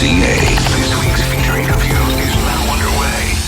This week's featuring of you is now underway.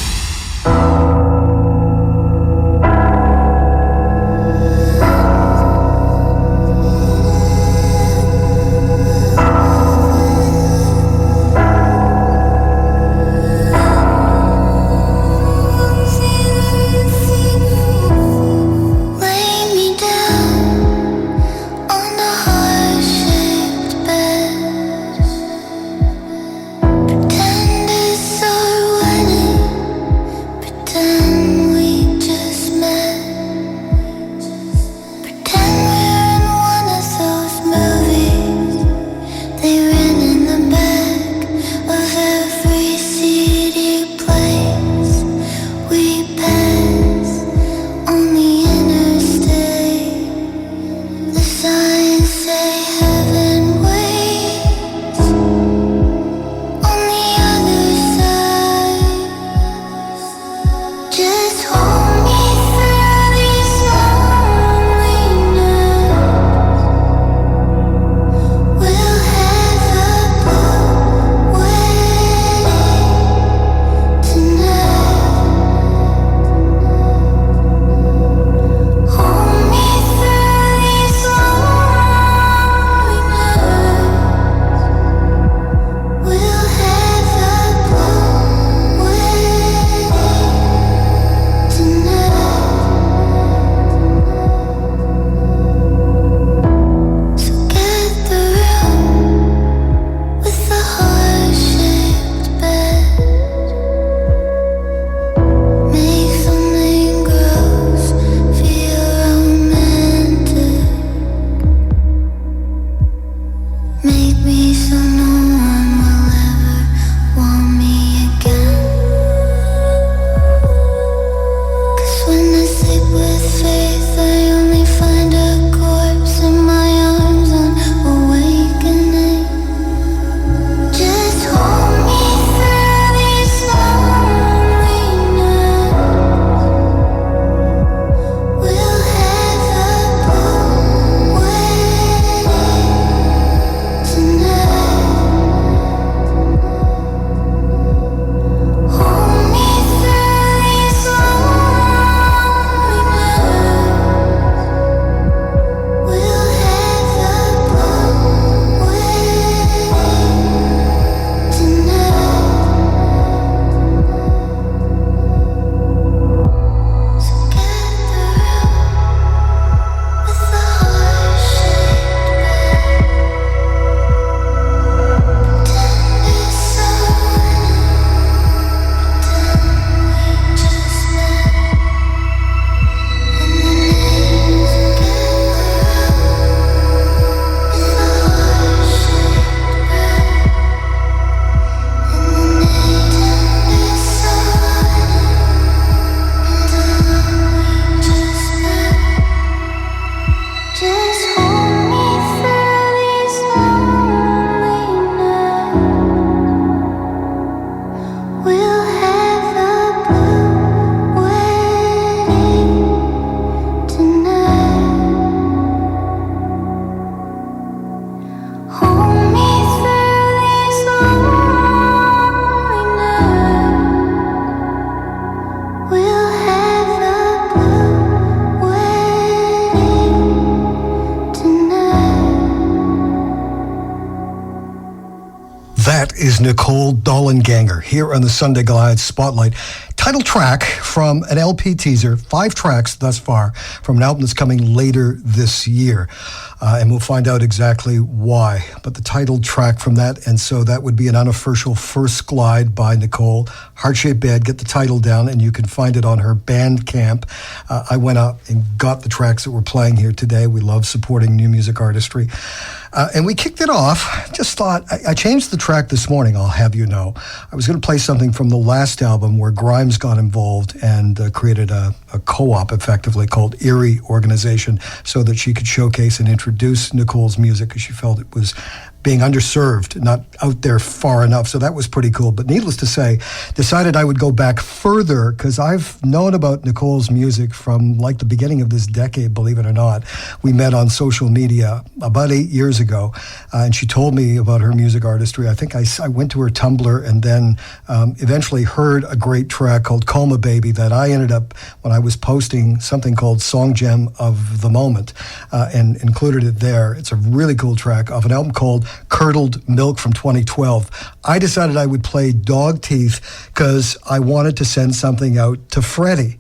Is Nicole Dollanganger here on the SundayGlide Spotlight. Title track from an LP teaser, 5 tracks thus far, from an album that's coming later this year. And we'll find out exactly why. But the title track from that, and so that would be an unofficial first glide by Nicole. Heart-Shaped Bed, get the title down, and you can find it on her Bandcamp. I went out and got the tracks that we're playing here today. We love supporting new music artistry. And we kicked it off. Just thought, I changed the track this morning, I'll have you know. I was going to play something from the last album where Grimes got involved and created a co-op, effectively, called Erie Organization, so that she could showcase and introduce Nicole's music, because she felt it was being underserved, not out there far enough. So that was pretty cool. But needless to say, decided I would go back further because I've known about Nicole's music from like the beginning of this decade, believe it or not. We met on social media about 8 years ago, and she told me about her music artistry. I think I went to her Tumblr and then eventually heard a great track called Coma Baby that I ended up, when I was posting something called Song Gem of the Moment, and included it there. It's a really cool track off an album called Curdled Milk from 2012. I decided I would play Dog Teeth because I wanted to send something out to Freddie.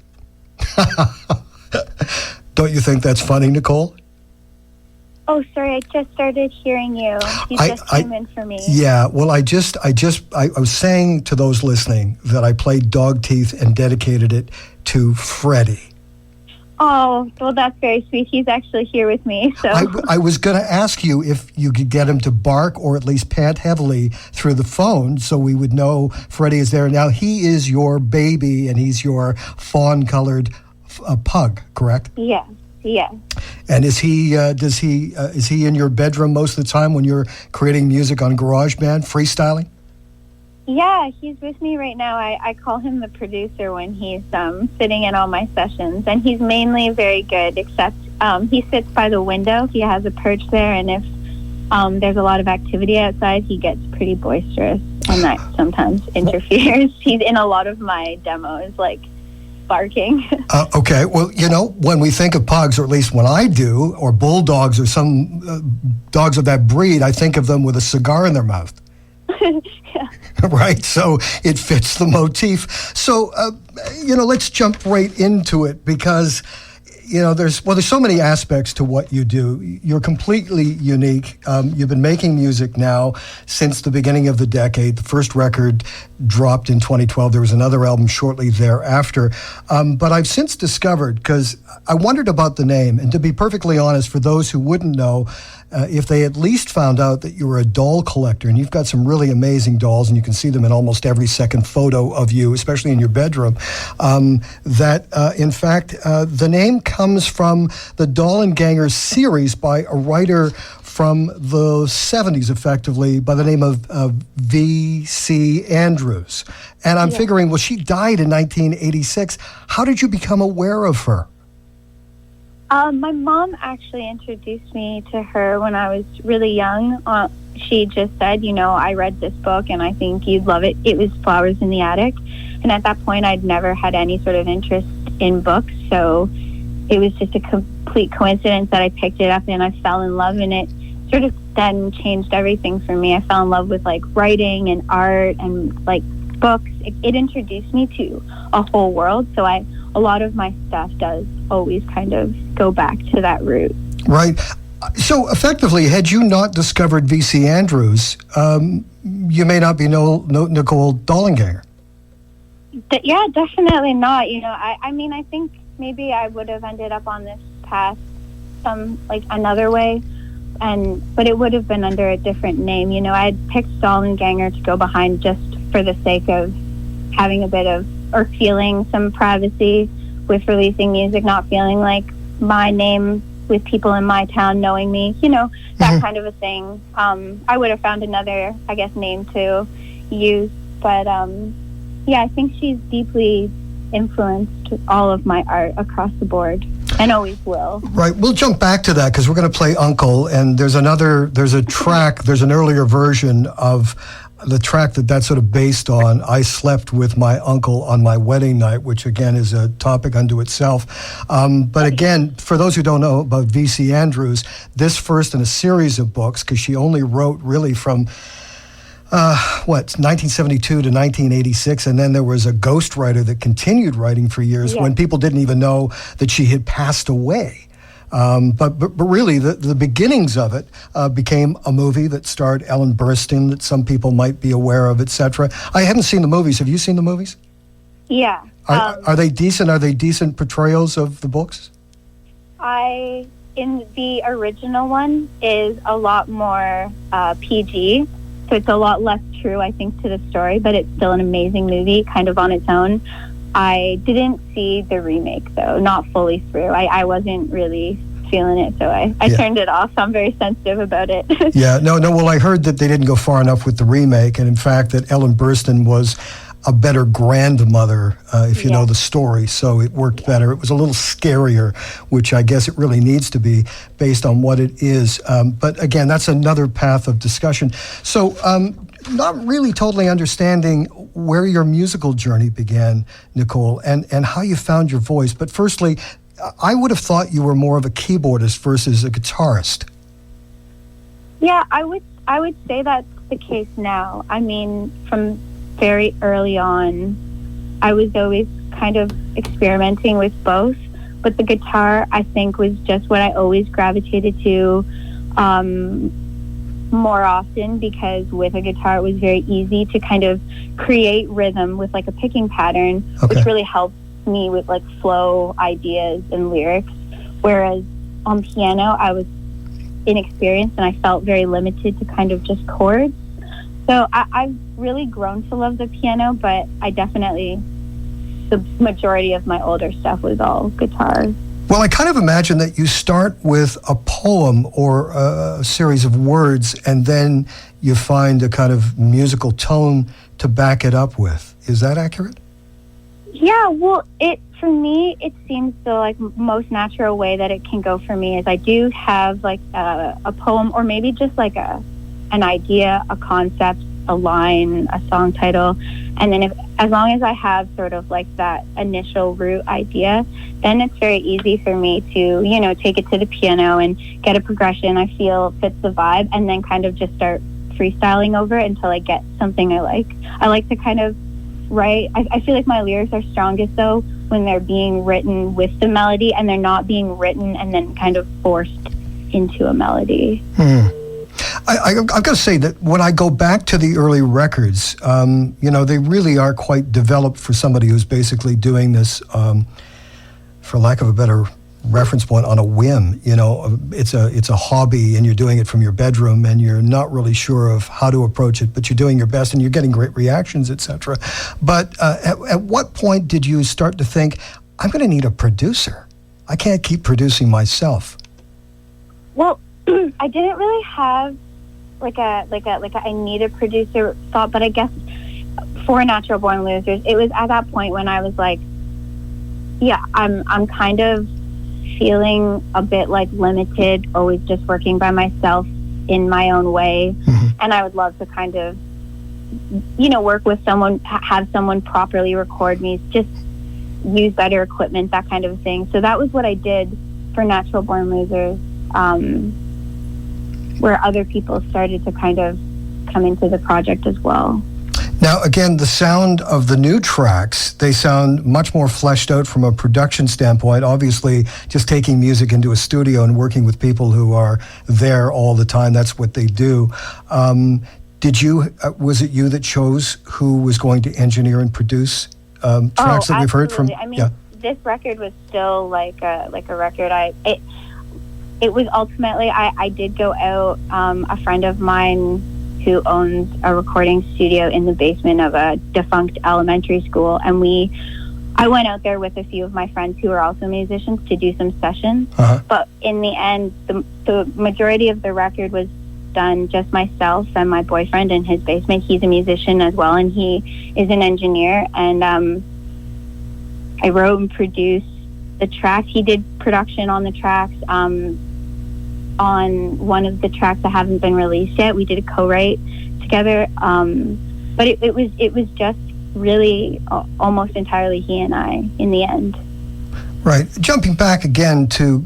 Don't you think that's funny, Nicole? Oh, sorry, I just started hearing you. You just came in for me. Yeah, well, I was saying to those listening that I played Dog Teeth and dedicated it to Freddie. Oh, well, that's very sweet. He's actually here with me. So I was going to ask you if you could get him to bark or at least pant heavily through the phone so we would know Freddie is there. Now, he is your baby and he's your fawn-colored pug, correct? Yeah. Yeah. And is he in your bedroom most of the time when you're creating music on GarageBand, freestyling? Yeah, he's with me right now. I call him the producer when he's sitting in all my sessions, and he's mainly very good, except he sits by the window. He has a perch there, and if there's a lot of activity outside, he gets pretty boisterous, and that sometimes interferes. He's in a lot of my demos, like barking. Okay, well, when we think of pugs, or at least when I do, or bulldogs or some dogs of that breed, I think of them with a cigar in their mouth. Yeah. Right, so it fits the motif. So, let's jump right into it because, there's so many aspects to what you do. You're completely unique. You've been making music now since the beginning of the decade. The first record dropped in 2012. There was another album shortly thereafter. But I've since discovered, because I wondered about the name, and to be perfectly honest, for those who wouldn't know, if they at least found out that you were a doll collector, and you've got some really amazing dolls, and you can see them in almost every second photo of you, especially in your bedroom, in fact, the name comes from the Dollanganger series by a writer from the 70s, effectively, by the name of V.C. Andrews. And I'm figuring, well, she died in 1986. How did you become aware of her? My mom actually introduced me to her when I was really young. She just said, I read this book and I think you'd love it. It was Flowers in the Attic. And at that point, I'd never had any sort of interest in books. So it was just a complete coincidence that I picked it up and I fell in love, and it sort of then changed everything for me. I fell in love with like writing and art and like books. It introduced me to a whole world. So a lot of my stuff does always kind of go back to that root. Right. So effectively, had you not discovered V.C. Andrews, you may not be Nicole Dollanganger. Yeah, definitely not. I think maybe I would have ended up on this path another way, but it would have been under a different name. I had picked Dollanganger to go behind just for the sake of having a bit of, or feeling some privacy with releasing music, not feeling like my name with people in my town knowing me, that kind of a thing. I would have found another, I guess, name to use. But, I think she's deeply influenced all of my art across the board and always will. Right. We'll jump back to that because we're going to play Uncle, and there's an earlier version of the track that's sort of based on I Slept with My Uncle on My Wedding Night, which again is a topic unto itself. But again, for those who don't know about V.C. Andrews, this first in a series of books, because she only wrote really from 1972 to 1986, and then there was a ghostwriter that continued writing for years when people didn't even know that she had passed away. But really, the beginnings of it became a movie that starred Ellen Burstyn that some people might be aware of, etc. I haven't seen the movies. Have you seen the movies? Yeah. Are they decent? Are they decent portrayals of the books? In the original one is a lot more PG, so it's a lot less true, I think, to the story, but it's still an amazing movie, kind of on its own. I didn't see the remake, though, not fully through. I wasn't really feeling it, so I turned it off. So I'm very sensitive about it. Yeah, no. Well, I heard that they didn't go far enough with the remake, and in fact, that Ellen Burstyn was a better grandmother, if you know the story, so it worked better. It was a little scarier, which I guess it really needs to be based on what it is. But again, that's another path of discussion. So, not really totally understanding where your musical journey began, Nicole, and how you found your voice. But firstly, I would have thought you were more of a keyboardist versus a guitarist. Yeah, I would say that's the case now. I mean, from very early on, I was always kind of experimenting with both, but the guitar, I think, was just what I always gravitated to more often, because with a guitar it was very easy to kind of create rhythm with like a picking pattern, which really helped me with like flow ideas and lyrics, whereas on piano I was inexperienced and I felt very limited to kind of just chords. So I've really grown to love the piano, but I definitely, the majority of my older stuff was all guitar. Well, I kind of imagine that you start with a poem or a series of words, and then you find a kind of musical tone to back it up with. Is that accurate? Yeah, well, for me, it seems the like most natural way that it can go for me is I do have like a poem, or maybe just like an idea, a concept, a line, a song title, and then as long as I have sort of like that initial root idea, then it's very easy for me to, take it to the piano and get a progression I feel fits the vibe, and then kind of just start freestyling over it until I get something I like. I like to kind of write. I feel like my lyrics are strongest though when they're being written with the melody, and they're not being written and then kind of forced into a melody. I've got to say that when I go back to the early records, they really are quite developed for somebody who's basically doing this, for lack of a better reference point, on a whim. It's a hobby, and you're doing it from your bedroom, and you're not really sure of how to approach it, but you're doing your best, and you're getting great reactions, etc. But at what point did you start to think, I'm going to need a producer? I can't keep producing myself. Well, I didn't really have like a I need a producer thought, but I guess for Natural Born Losers, it was at that point when I was like, yeah, I'm kind of feeling a bit like limited, always just working by myself in my own way, and I would love to kind of, work with someone, have someone properly record me, just use better equipment, that kind of thing. So that was what I did for Natural Born Losers. Where other people started to kind of come into the project as well. Now, again, the sound of the new tracks, they sound much more fleshed out from a production standpoint. Obviously, just taking music into a studio and working with people who are there all the time, that's what they do. Was it you that chose who was going to engineer and produce tracks that we've heard from? I mean, this record was still like a record. It was ultimately, I did go out, a friend of mine who owns a recording studio in the basement of a defunct elementary school, and I went out there with a few of my friends who are also musicians to do some sessions. But in the end, the majority of the record was done just myself and my boyfriend in his basement. He's a musician as well, and he is an engineer, and I wrote and produced the tracks. He did production on the tracks. On one of the tracks that haven't been released yet, we did a co-write together. But it was just really almost entirely he and I in the end. Right. Jumping back again to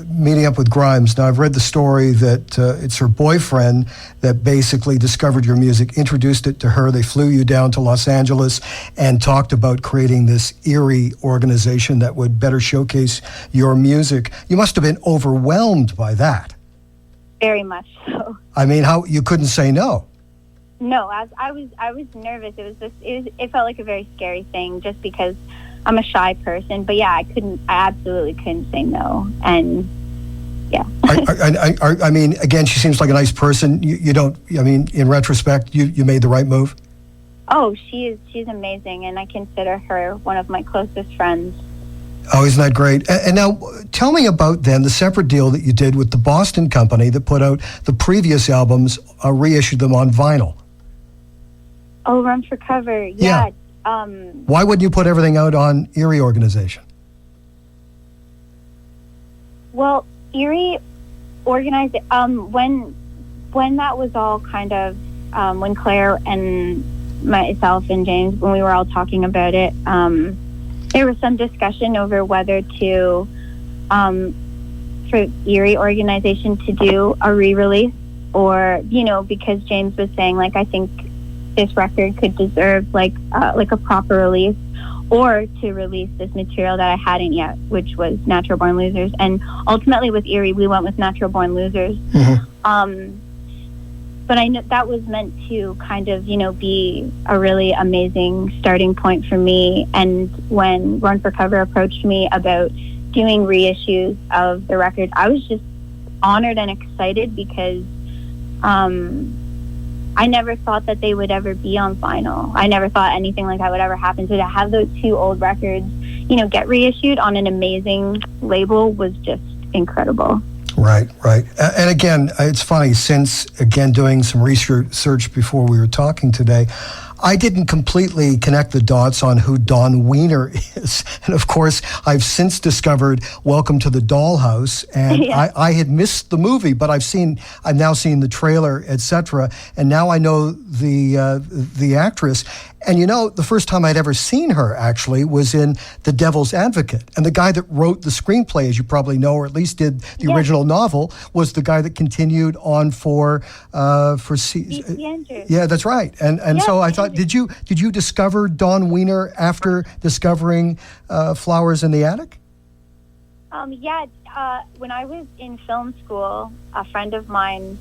meeting up with Grimes. Now, I've read the story that it's her boyfriend that basically discovered your music, introduced it to her. They flew you down to Los Angeles and talked about creating this eerie organization that would better showcase your music. You must have been overwhelmed by that. Very much so. I mean, how you couldn't say no? No, I was nervous. It felt like a very scary thing, just because I'm a shy person. But yeah, I absolutely couldn't say no. And yeah. I mean, again, she seems like a nice person. You don't, I mean, in retrospect, you made the right move? Oh, she's amazing, and I consider her one of my closest friends. Oh, isn't that great? And now, tell me about then the separate deal that you did with the Boston company that put out the previous albums, reissued them on vinyl. Oh, Run for Cover. Yeah. Why wouldn't you put everything out on Erie Organization? Well, Erie organized it. When that was all kind of when Claire and myself and James, when we were all talking about it, there was some discussion over whether to for Erie Organization to do a re-release, or because James was saying, like, I think this record could deserve like a proper release, or to release this material that I hadn't yet, which was Natural Born Losers. And ultimately with Erie, we went with Natural Born Losers. Mm-hmm. But I know that was meant to kind of, be a really amazing starting point for me. And when Run for Cover approached me about doing reissues of the record, I was just honored and excited because I never thought that they would ever be on vinyl. I never thought anything like that would ever happen. So to have those two old records, get reissued on an amazing label was just incredible. Right. And again, it's funny, since, again, doing some research before we were talking today, I didn't completely connect the dots on who Don Wiener is. And of course, I've since discovered Welcome to the Dollhouse, and yeah. I had missed the movie, but I've now seen the trailer, etc. And now I know the actress. And the first time I'd ever seen her actually was in The Devil's Advocate. And the guy that wrote the screenplay, as you probably know, or at least did the original novel, was the guy that continued on for Yeah, that's right. And so I thought, did you discover Don Wiener after discovering Flowers in the Attic? When I was in film school, a friend of mine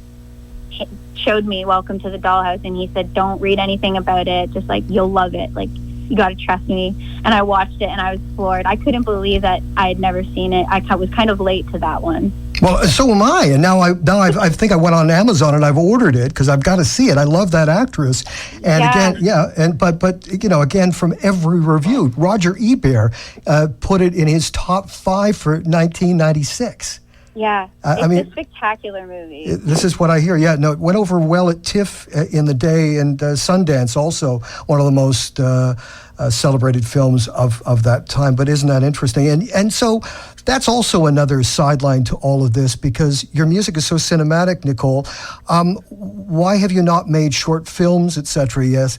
showed me Welcome to the Dollhouse, and he said, don't read anything about it, just like, you'll love it, like, you got to trust me. And I watched it and I was floored. I couldn't believe that I had never seen it. I was kind of late to that one. Well, so am I, and now I think I went on Amazon and I've ordered it because I've got to see it. I love that actress, and again, but again, from every review, Roger Ebert put it in his top 5 for 1996. Yeah, it's a spectacular movie. This is what I hear. Yeah, no, it went over well at TIFF in the day, and Sundance, also one of the most celebrated films of that time. But isn't that interesting? And so that's also another sideline to all of this, because your music is so cinematic, Nicole. Why have you not made short films, etc.? Yes,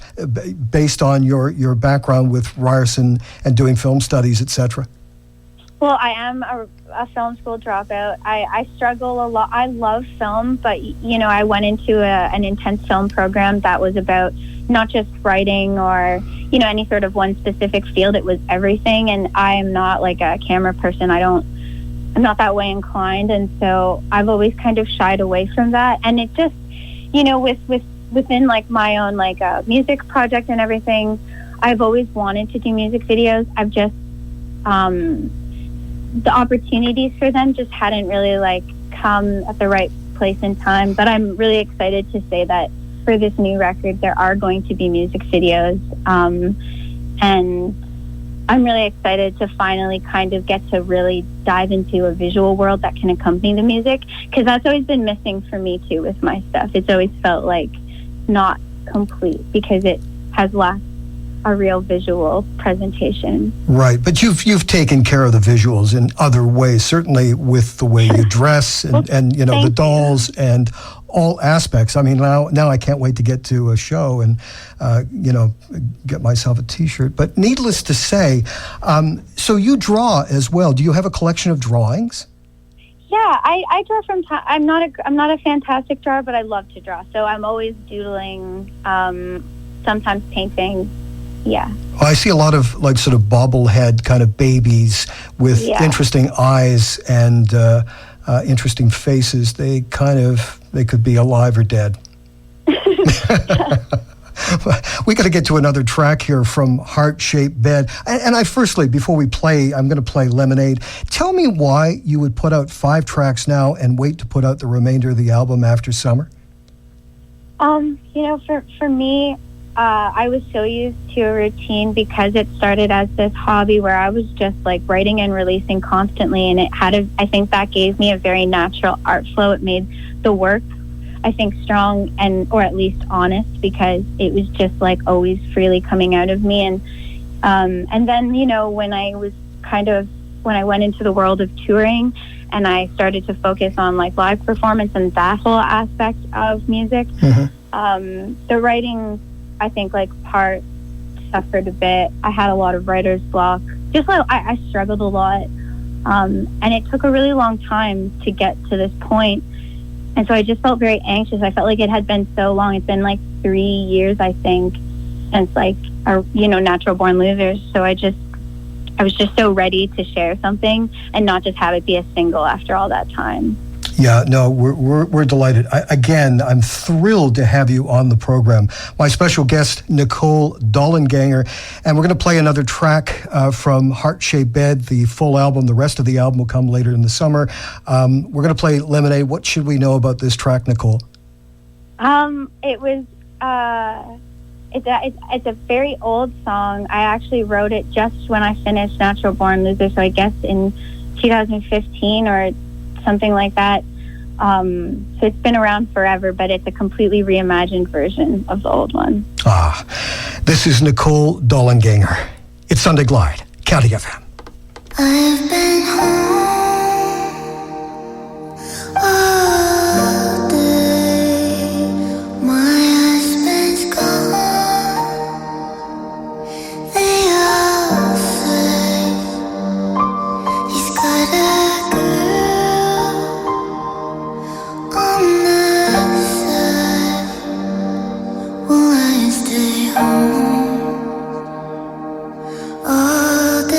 based on your background with Ryerson and doing film studies, etc. Well, I am a film school dropout. I struggle a lot. I love film, but, I went into an intense film program that was about not just writing or, any sort of one specific field. It was everything. And I am not like a camera person. I'm not that way inclined. And so I've always kind of shied away from that. And it just, within like my own like music project and everything, I've always wanted to do music videos. I've just, the opportunities for them just hadn't really like come at the right place and time. But I'm really excited to say that for this new record, there are going to be music videos. And I'm really excited to finally kind of get to really dive into a visual world that can accompany the music, because that's always been missing for me too with my stuff. It's always felt like not complete because it has lacked a real visual presentation. Right, but you've taken care of the visuals in other ways, certainly with the way you dress and the dolls and all aspects. I mean, now I can't wait to get to a show and get myself a T-shirt. But needless to say, so you draw as well. Do you have a collection of drawings? Yeah, I draw from time. I'm not a fantastic drawer, but I love to draw. So I'm always doodling, sometimes painting. Yeah. Well, I see a lot of like sort of bobblehead kind of babies with interesting eyes and interesting faces. They could be alive or dead. We got to get to another track here from Heart Shaped Bed. And before we play, I'm going to play Lemonade. Tell me why you would put out 5 tracks now and wait to put out the remainder of the album after summer. For me, I was so used to a routine because it started as this hobby where I was just like writing and releasing constantly, and I think that gave me a very natural art flow. It made the work, I think, strong or at least honest, because it was just like always freely coming out of me. And then, when I went into the world of touring and I started to focus on like live performance and that whole aspect of music, the writing, I think, like part suffered a bit. I had a lot of writer's block. Just like I struggled a lot. And it took a really long time to get to this point. And so I just felt very anxious. I felt like it had been so long. It's been like 3 years, I think, since like Natural Born Losers. So I was just so ready to share something and not just have it be a single after all that time. Yeah, no, we're delighted. I'm thrilled to have you on the program. My special guest, Nicole Dollanganger, and we're going to play another track from Heart Shaped Bed, the full album. The rest of the album will come later in the summer. We're going to play Lemonade. What should we know about this track, Nicole? It was it's a very old song. I actually wrote it just when I finished Natural Born Loser, so I guess in 2015 or something like that. So it's been around forever, but it's a completely reimagined version of the old one. This is Nicole Dollanganger. It's Sunday Glide, County FM. I've been home all day. My husband's gone. They all say he's got a girl on the side. Will I stay home all day?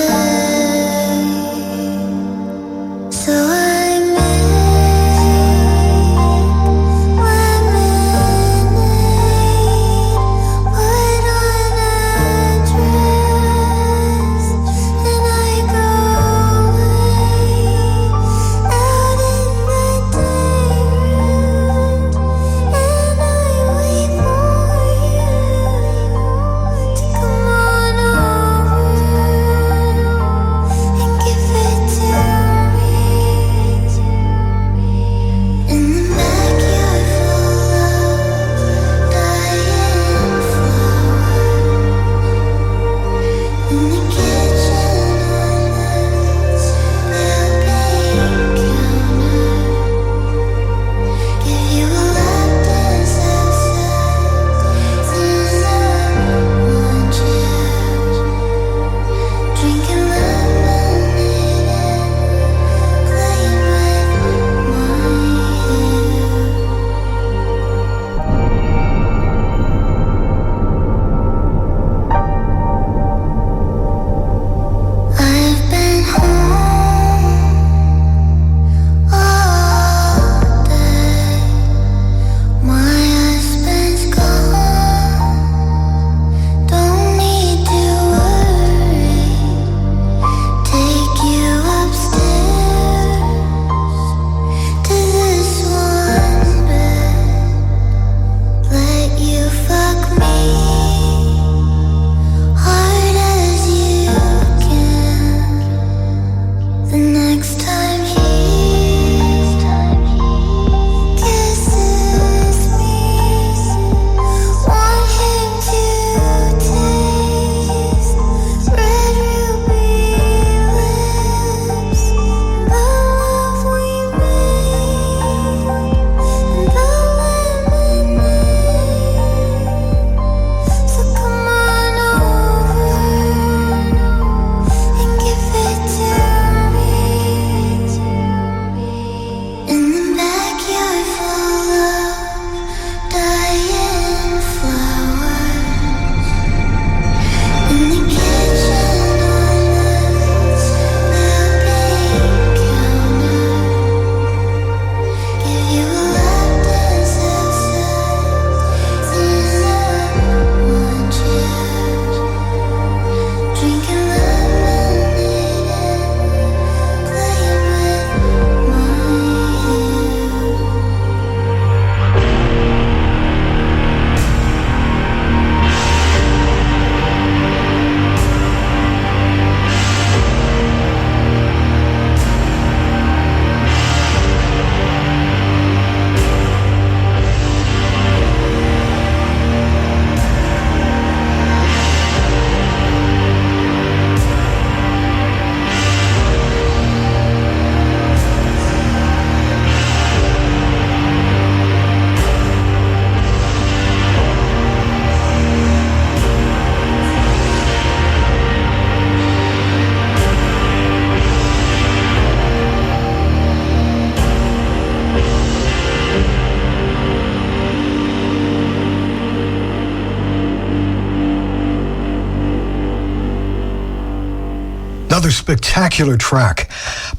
spectacular track,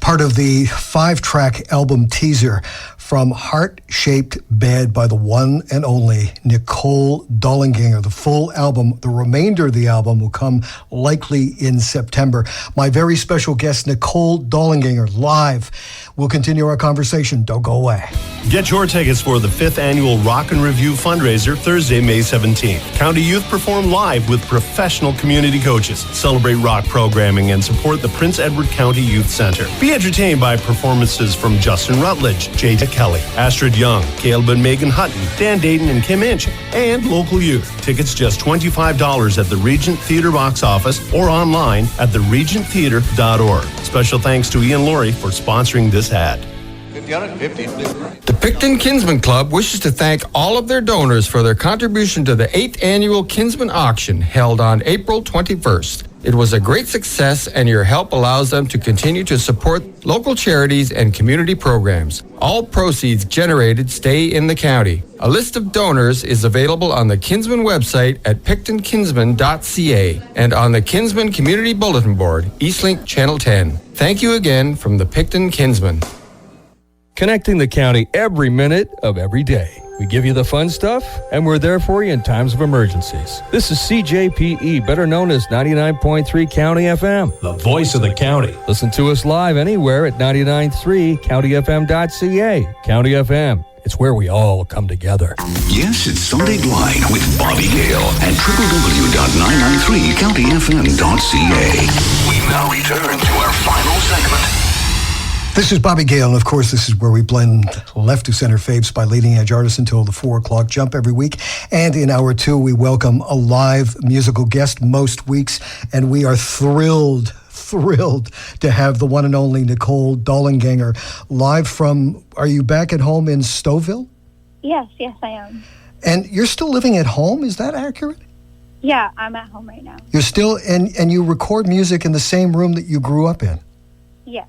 part of the 5-track album teaser from Heart-Shaped Bed by the one and only Nicole Dollanganger. The full album, the remainder of the album will come likely in September. My very special guest, Nicole Dollanganger, live. We'll continue our conversation. Don't go away. Get your tickets for the 5th annual Rock and Review fundraiser Thursday, May 17th. County Youth perform live with professional community coaches, celebrate rock programming, and support the Prince Edward County Youth Center. Be entertained by performances from Justin Rutledge, Jada Kelly, Astrid Young, Caleb and Megan Hutton, Dan Dayton and Kim Inch, and local youth. Tickets just $25 at the Regent Theatre box office or online at theregenttheatre.org. Special thanks to Ian Laurie for sponsoring this ad. 50 on it, 50. The Picton Kinsman Club wishes to thank all of their donors for their contribution to the 8th annual Kinsman Auction held on April 21st. It was a great success, and your help allows them to continue to support local charities and community programs. All proceeds generated stay in the county. A list of donors is available on the Kinsman website at pictonkinsman.ca and on the Kinsman Community Bulletin Board, Eastlink Channel 10. Thank you again from the Picton Kinsman. Connecting the county every minute of every day. We give you the fun stuff, and we're there for you in times of emergencies. This is CJPE, better known as 99.3 County FM. The voice of the county. Listen to us live anywhere at 99.3 countyfm.ca. County FM, it's where we all come together. Yes, it's Sunday Glide with Bobby Gale at www.993countyfm.ca. We now return to our final segment. This is Bobby Gale, and of course, this is where we blend left to center faves by leading edge artists until the 4 o'clock jump every week. And in hour 2, we welcome a live musical guest most weeks, and we are thrilled to have the one and only Nicole Dollanganger live from, are you back at home in Stouffville? Yes, I am. And you're still living at home, is that accurate? Yeah, I'm at home right now. You're still, and you record music in the same room that you grew up in? Yes.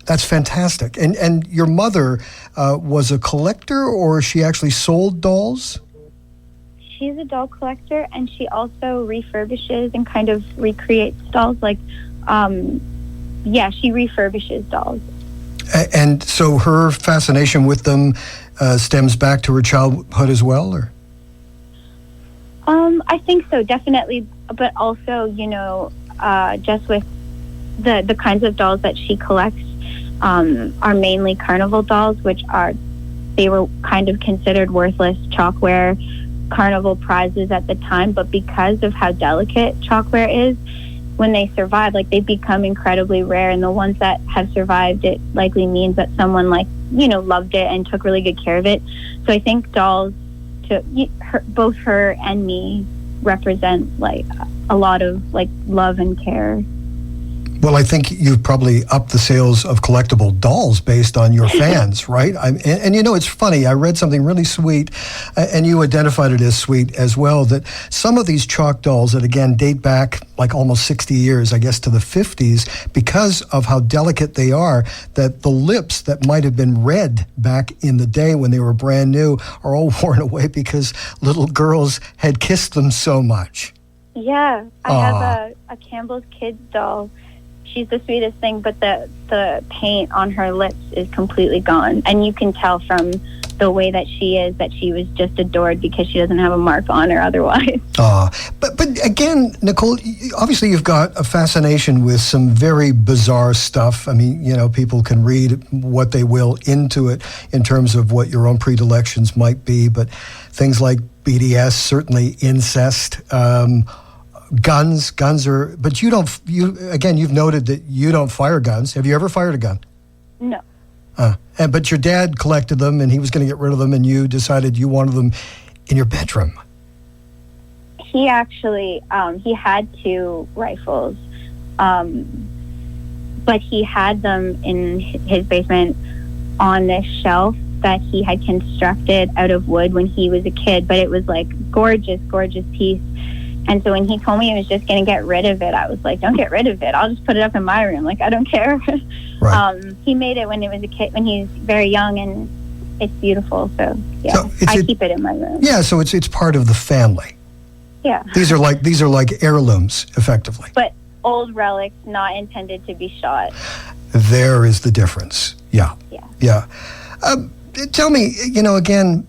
That's fantastic. And your mother was a collector, or she actually sold dolls? She's a doll collector, and she also refurbishes and kind of recreates dolls. Like, she refurbishes dolls. And so her fascination with them stems back to her childhood as well, or? I think so, definitely. But also, just with the kinds of dolls that she collects, are mainly carnival dolls, they were kind of considered worthless chalkware carnival prizes at the time, but because of how delicate chalkware is, when they survive, they become incredibly rare, and the ones that have survived, it likely means that someone loved it and took really good care of it. So I think dolls, both her and me, represent a lot of love and care. Well, I think you've probably upped the sales of collectible dolls based on your fans, right? And it's funny. I read something really sweet, and you identified it as sweet as well, that some of these chalk dolls that, again, date back almost 60 years, I guess, to the 50s, because of how delicate they are, that the lips that might have been red back in the day when they were brand new are all worn away because little girls had kissed them so much. Yeah, I have a Campbell's Kids doll. She's the sweetest thing, but the paint on her lips is completely gone. And you can tell from the way that she is that she was just adored because she doesn't have a mark on her otherwise. But again, Nicole, obviously you've got a fascination with some very bizarre stuff. I mean, people can read what they will into it in terms of what your own predilections might be, but things like BDS, certainly incest, guns are, but you've noted that you don't fire guns. Have you ever fired a gun? No. But your dad collected them, and he was going to get rid of them, and you decided you wanted them in your bedroom. He actually, he had 2 rifles, but he had them in his basement on this shelf that he had constructed out of wood when he was a kid, but it was gorgeous piece. And so when he told me he was just going to get rid of it, I was like, don't get rid of it. I'll just put it up in my room. I don't care. Right. He made it when he was a kid, when he's very young, and it's beautiful. So, yeah, so I keep it in my room. Yeah, so it's part of the family. Yeah. These are like heirlooms, effectively. But old relics not intended to be shot. There is the difference. Yeah. Tell me, again,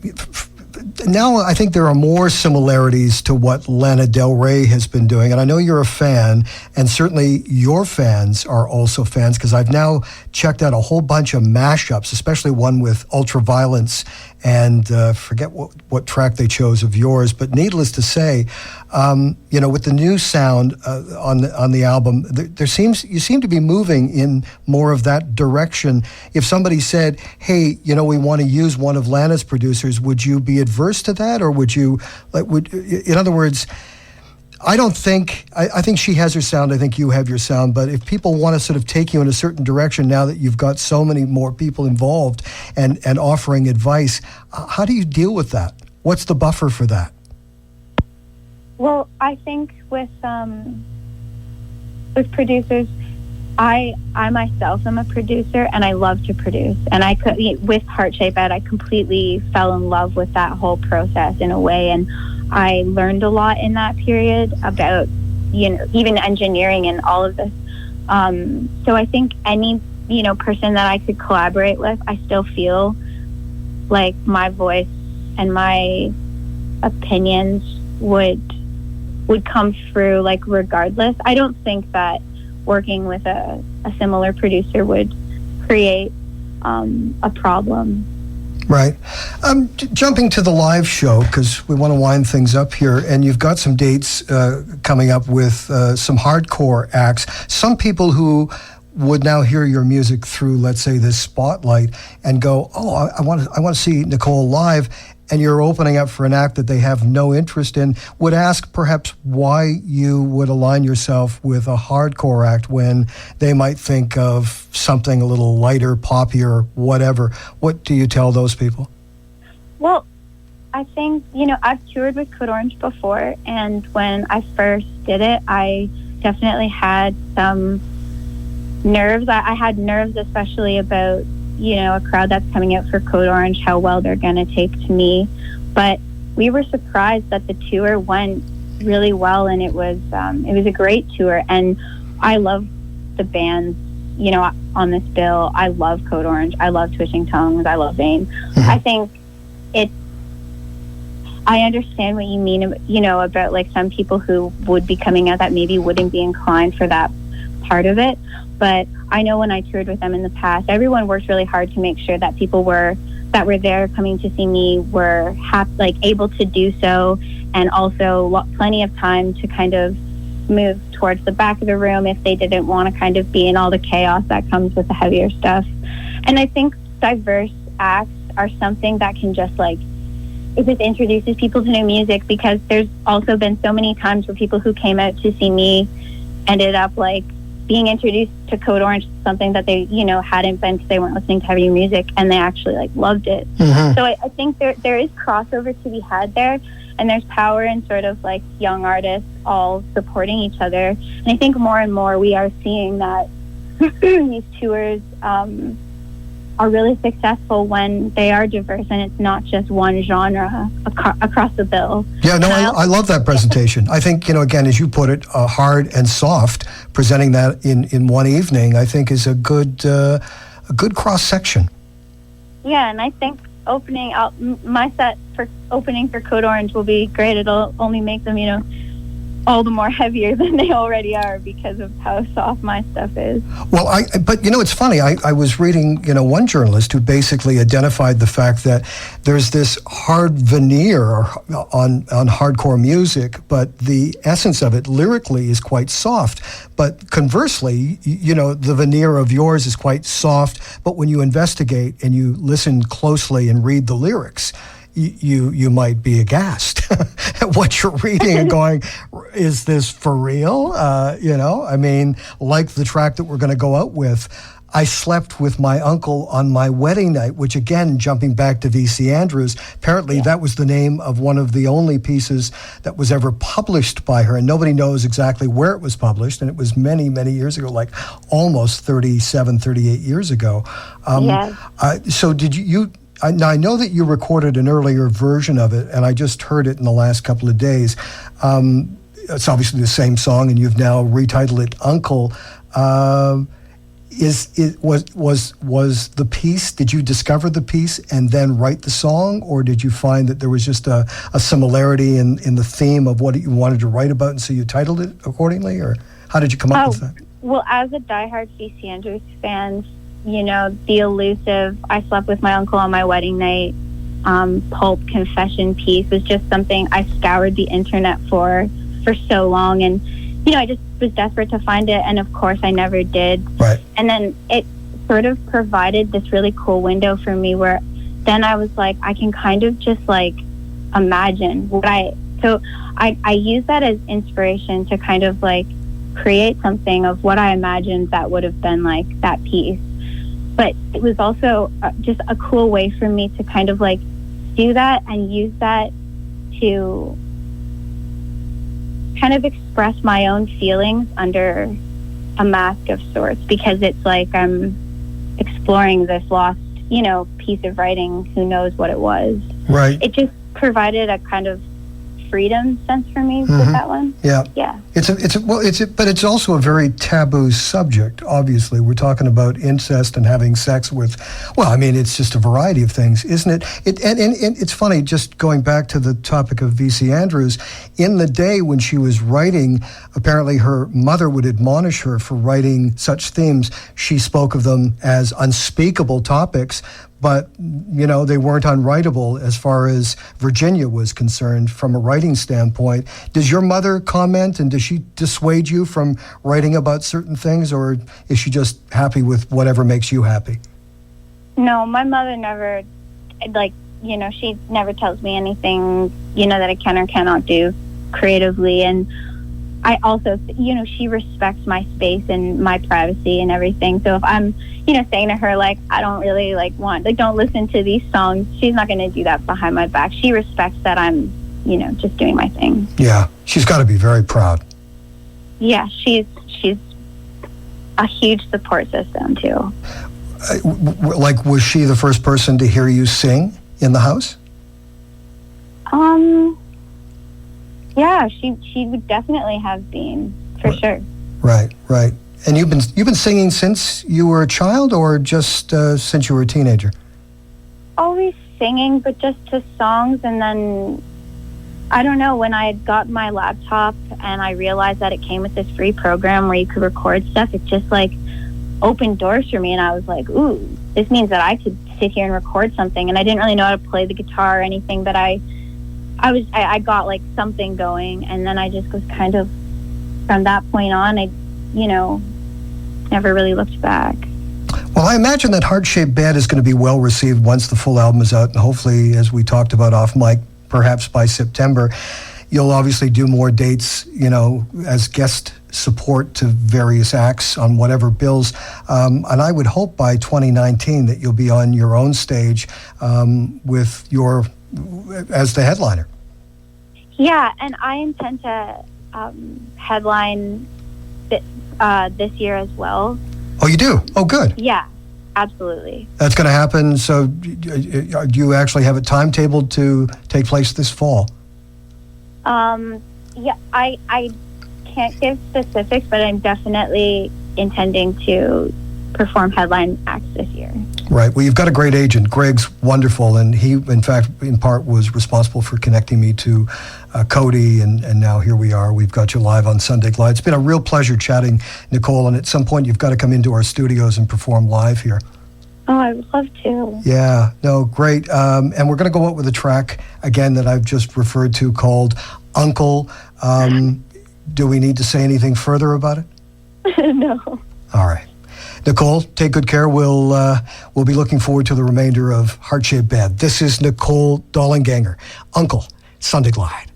now I think there are more similarities to what Lana Del Rey has been doing. And I know you're a fan, and certainly your fans are also fans, because I've now checked out a whole bunch of mashups, especially one with Ultraviolence, and forget what track they chose of yours. But needless to say, with the new sound on the album, you seem to be moving in more of that direction. If somebody said, "Hey, we want to use one of Lana's producers," would you be adverse to that, or would you in other words? I think she has her sound. I think you have your sound. But if people want to sort of take you in a certain direction now that you've got so many more people involved and offering advice, how do you deal with that? What's the buffer for that? Well, I think with producers, I myself am a producer, and I love to produce. And with Heart Shape Ed, I completely fell in love with that whole process in a way, and I learned a lot in that period about, even engineering and all of this. So I think any, person that I could collaborate with, I still feel like my voice and my opinions would come through, like, regardless. I don't think that working with a similar producer would create a problem. Right. Jumping to the live show, because we want to wind things up here, and you've got some dates coming up with some hardcore acts. Some people who would now hear your music through, let's say, this spotlight and go, "Oh, I want to see Nicole live," and you're opening up for an act that they have no interest in, would ask perhaps why you would align yourself with a hardcore act when they might think of something a little lighter, poppier, whatever. What do you tell those people? Well, I think, I've toured with Code Orange before, and when I first did it, I definitely had some nerves. I had nerves, especially about a crowd that's coming out for Code Orange, how well they're going to take to me. But we were surprised that the tour went really well, and it was a great tour. And I love the bands, on this bill. I love Code Orange. I love Twitching Tongues. I love Vane. I think I understand what you mean, about like some people who would be coming out that maybe wouldn't be inclined for that part of it. But I know when I toured with them in the past, everyone worked really hard to make sure that people that were there coming to see me were able to do so, and also plenty of time to kind of move towards the back of the room if they didn't want to kind of be in all the chaos that comes with the heavier stuff. And I think diverse acts are something that can just it just introduces people to new music, because there's also been so many times where people who came out to see me ended up being introduced to Code Orange, something that they, hadn't been because they weren't listening to heavy music, and they actually loved it. Mm-hmm. So I think there is crossover to be had there, and there's power in sort of young artists all supporting each other. And I think more and more we are seeing that these tours are really successful when they are diverse, and it's not just one genre across the bill. Yeah, no, I love that presentation. I think, again, as you put it, hard and soft, presenting that in one evening, I think is a good cross-section. Yeah, and I think opening out my set for opening for Code Orange will be great. It'll only make them, all the more heavier than they already are because of how soft my stuff is. Well, but it's funny. I was reading, one journalist who basically identified the fact that there's this hard veneer on hardcore music, but the essence of it lyrically is quite soft. But conversely, the veneer of yours is quite soft, but when you investigate and you listen closely and read the lyrics, you might be aghast at what you're reading and going, is this for real? Like the track that we're going to go out with, I slept with my uncle on my wedding night, which again, jumping back to V.C. Andrews, apparently that was the name of one of the only pieces that was ever published by her, and nobody knows exactly where it was published, and it was many, many years ago, almost 37, 38 years ago. So did you... Now, I know that you recorded an earlier version of it, and I just heard it in the last couple of days. it's obviously the same song, and you've now retitled it Uncle. Was the piece, did you discover the piece and then write the song, or did you find that there was just a similarity in the theme of what you wanted to write about, and so you titled it accordingly, or how did you come up with that? Well, as a diehard C.C. Andrews fan, the elusive I slept with my uncle on my wedding night pulp confession piece was just something I scoured the internet for so long, and I just was desperate to find it, and of course I never did. Right. And then it sort of provided this really cool window for me where then I was like, I can kind of just like imagine so I use that as inspiration to kind of like create something of what I imagined that would have been like that piece. But it was also just a cool way for me to kind of like do that and use that to kind of express my own feelings under a mask of sorts, because it's like I'm exploring this lost, piece of writing. Who knows what it was? Right. It just provided a kind of freedom sense for me with that one. Yeah. Yeah. But it's also a very taboo subject. Obviously, we're talking about incest and having sex with. Well, I mean, it's just a variety of things, isn't it? And it's funny. Just going back to the topic of V.C. Andrews, in the day when she was writing, apparently her mother would admonish her for writing such themes. She spoke of them as unspeakable topics. But, they weren't unwritable as far as Virginia was concerned from a writing standpoint. Does your mother comment, and does she dissuade you from writing about certain things, or is she just happy with whatever makes you happy? No, my mother never, she never tells me anything, that I can or cannot do creatively. And I also, she respects my space and my privacy and everything. So if I'm, saying to her, like, I don't really, don't listen to these songs, she's not going to do that behind my back. She respects that I'm, just doing my thing. Yeah, she's got to be very proud. Yeah, she's a huge support system, too. Was she the first person to hear you sing in the house? Yeah, she would definitely have been, for sure. Right. And you've been singing since you were a child, or just since you were a teenager? Always singing, but just to songs. And then, I don't know, when I had got my laptop and I realized that it came with this free program where you could record stuff, it just like opened doors for me. And I was like, ooh, this means that I could sit here and record something. And I didn't really know how to play the guitar or anything, but I got like something going. And then I just was kind of, from that point on, I never really looked back. Well, I imagine that Heart-Shaped Bed is going to be well received once the full album is out, and hopefully, as we talked about off mic, perhaps by September. You'll obviously do more dates, as guest support to various acts on whatever bills. And I would hope by 2019 that you'll be on your own stage with as the headliner. Yeah, and I intend to headline this year as well. Oh, you do? Oh, good. Yeah, absolutely. That's going to happen. So do you actually have it timetabled to take place this fall? Yeah, I can't give specifics, but I'm definitely intending to perform headline acts this year. Right. Well, you've got a great agent. Greg's wonderful, and he, in fact, in part was responsible for connecting me to Cody, and now here we are. We've got you live on SundayGlide. It's been a real pleasure chatting, Nicole, and at some point you've got to come into our studios and perform live here. Oh, I would love to. Yeah. No, great. And we're going to go out with a track, again, that I've just referred to called Uncle. Do we need to say anything further about it? No. All right. Nicole, take good care. We'll be looking forward to the remainder of Heart-Shaped Bed. This is Nicole Dollanganger, Uncle, SundayGlide.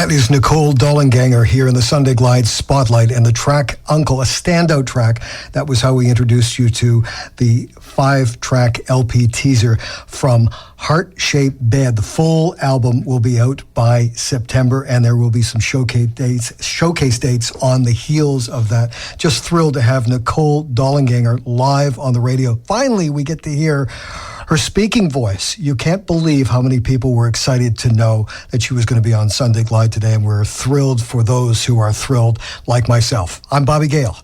That is Nicole Dollanganger here in the Sunday Glide Spotlight, and the track Uncle, a standout track. That was how we introduced you to the 5-track LP teaser from Heart-Shaped Bed. The full album will be out by September, and there will be some showcase dates on the heels of that. Just thrilled to have Nicole Dollanganger live on the radio. Finally, we get to hear her speaking voice. You can't believe how many people were excited to know that she was going to be on Sunday Glide today, and we're thrilled for those who are thrilled like myself. I'm Bobby Gale.